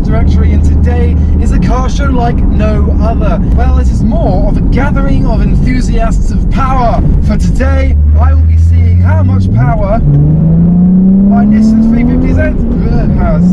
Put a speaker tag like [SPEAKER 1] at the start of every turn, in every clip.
[SPEAKER 1] directory, and today is a car show like no other. Well, it is more of a gathering of enthusiasts of power. For today, I will be seeing how much power my Nissan 350Z has.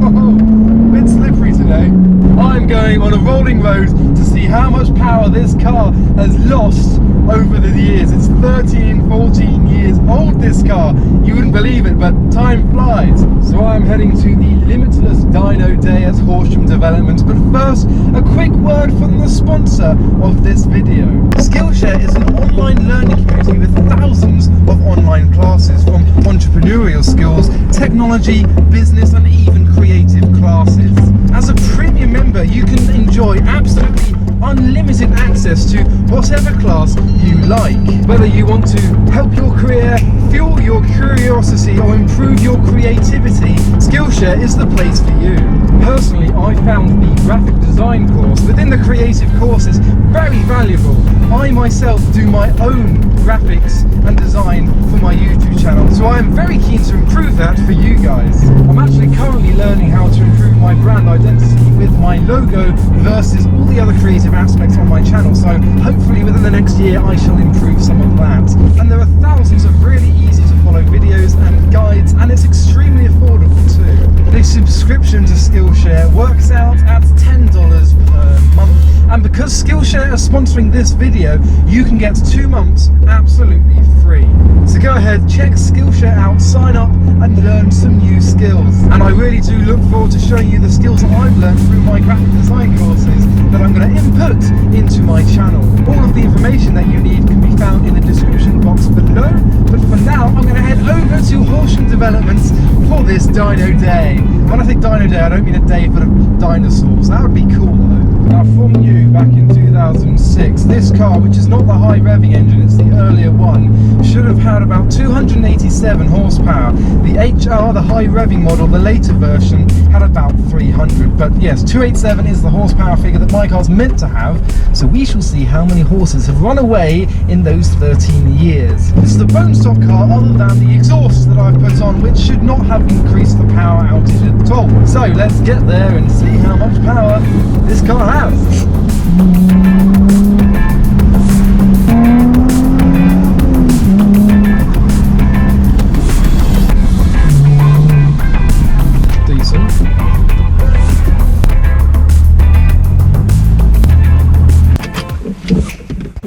[SPEAKER 1] Whoa, a bit slippery today. I'm going on a rolling road to see how much power this car has lost over the years. It's 13, 14 years old, this car. You wouldn't believe it, but time flies. So I'm heading to the Limitless Dyno Day at Horsham Developments. But first, a quick word from the sponsor of this video. Skillshare is an online learning community with thousands of online classes, from entrepreneurial skills, technology, business, and even creative classes. As a premium member, you can enjoy absolutely unlimited access to whatever class you like. Whether you want to help your career, fuel your curiosity, or improve your creativity, Skillshare is the place for you. Personally, I found the graphic design course within the creative courses very valuable. I myself do my own graphics and design for my YouTube channel, so I am very keen to improve that for you guys. I'm actually currently learning how to improve my brand identity with my logo versus all the other creative aspects on my channel, so hopefully within the next year I shall improve some of that. And there are thousands of really easy to follow videos and guides, and it's extremely affordable too. The subscription to Skillshare works out at $10 per month, and because Skillshare is sponsoring this video, you can get 2 months absolutely free. So go ahead, check Skillshare out, sign up and learn some new skills. And I really do look forward to showing you the skills that I've learned through my graphic design courses that I'm going to input into my channel. All of the information that you need can be found in the description box below, but for now I'm going to head over to Horsham Developments for this Dyno Day. When I think Dyno Day, I don't mean a day full of dinosaurs. That would be cool though. Now, from new back in 2006, this car, which is not the high revving engine, it's the earlier one, should have had about 287 horsepower. The HR, the high revving model, the later version, had about 300. But yes, 287 is the horsepower figure that my car's meant to have, so we shall see how many horses have run away in those 13 years. This is a bone stock car other than the exhaust that I've put on, which should not have increased the power outage at all. So let's get there and see how much power this car has.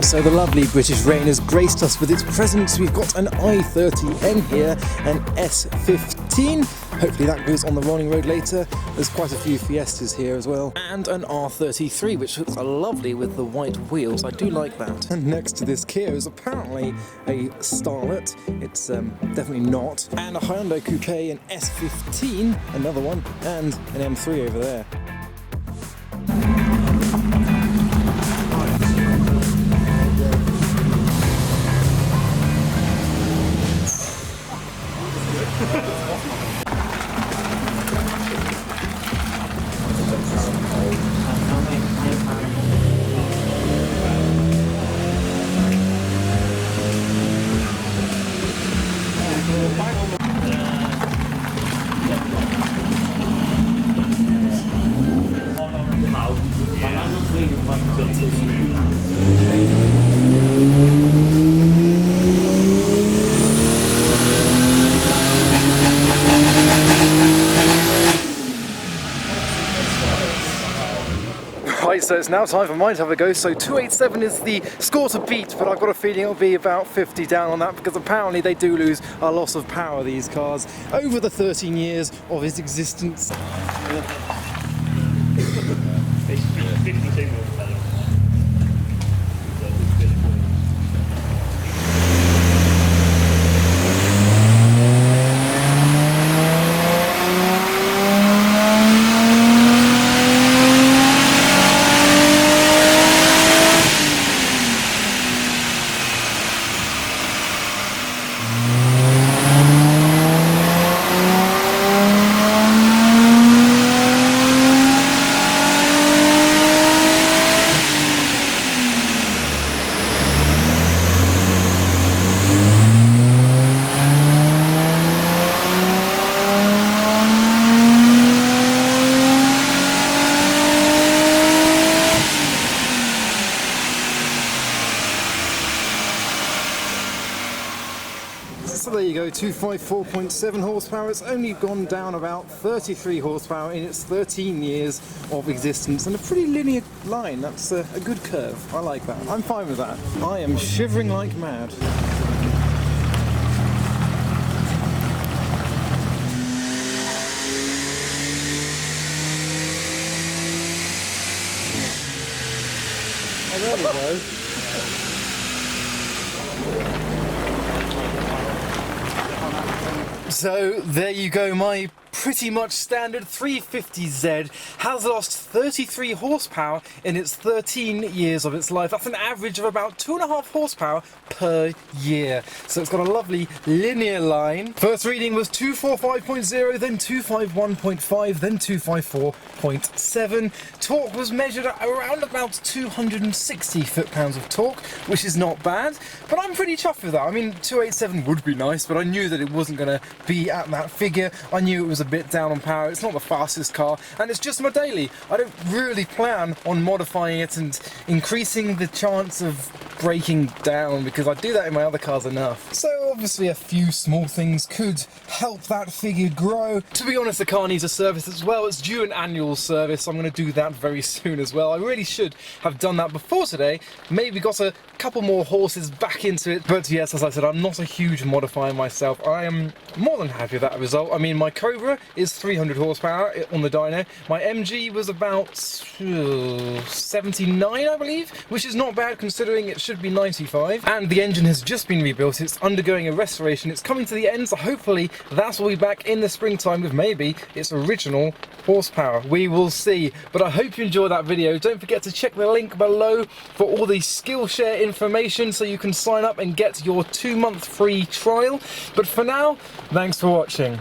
[SPEAKER 1] So the lovely British rain has graced us with its presence. We've got an i30N here, an S15. Hopefully that goes on the rolling road later. There's quite a few Fiestas here as well. And an R33, which looks lovely with the white wheels. I do like that. And next to this Kia is apparently a Starlet. It's definitely not. And a Hyundai Coupe, an S15, another one, and an M3 over there. Right, so it's now time for mine to have a go. So 287 is the score to beat, but I've got a feeling it'll be about 50 down on that, because apparently they do lose a lot of power, these cars, over the 13 years of its existence. So 254.7 horsepower, it's only gone down about 33 horsepower in its 13 years of existence, and a pretty linear line. That's a good curve. I like that. I'm fine with that. I am shivering like mad. Oh, there we go. So there you go, my pretty much standard 350Z has lost 33 horsepower in its 13 years of its life. That's an average of about 2.5 horsepower per year. So it's got a lovely linear line. First reading was 245.0, then 251.5, then 254.7. Torque was measured at around about 260 foot-pounds of torque, which is not bad, but I'm pretty chuffed with that. I mean, 287 would be nice, but I knew that it wasn't going to be at that figure. I knew it was a bit down on power. It's not the fastest car, and it's just my daily. I don't really plan on modifying it and increasing the chance of breaking down, because I do that in my other cars enough. So obviously a few small things could help that figure grow. To be honest, the car needs a service as well. It's due an annual service. I'm going to do that very soon as well. I really should have done that before today. Maybe got a couple more horses back into it. But yes, as I said, I'm not a huge modifier myself. I am more than happy with that result. I mean, my Cobra is 300 horsepower on the dyno. My MG was about 79, I believe, which is not bad considering it should be 95. And the engine has just been rebuilt. It's undergoing a restoration. It's coming to the end, so hopefully that will be back in the springtime with maybe its original horsepower. We will see. But I hope you enjoyed that video. Don't forget to check the link below for all the Skillshare information so you can sign up and get your 2-month free trial. But for now, thanks for watching.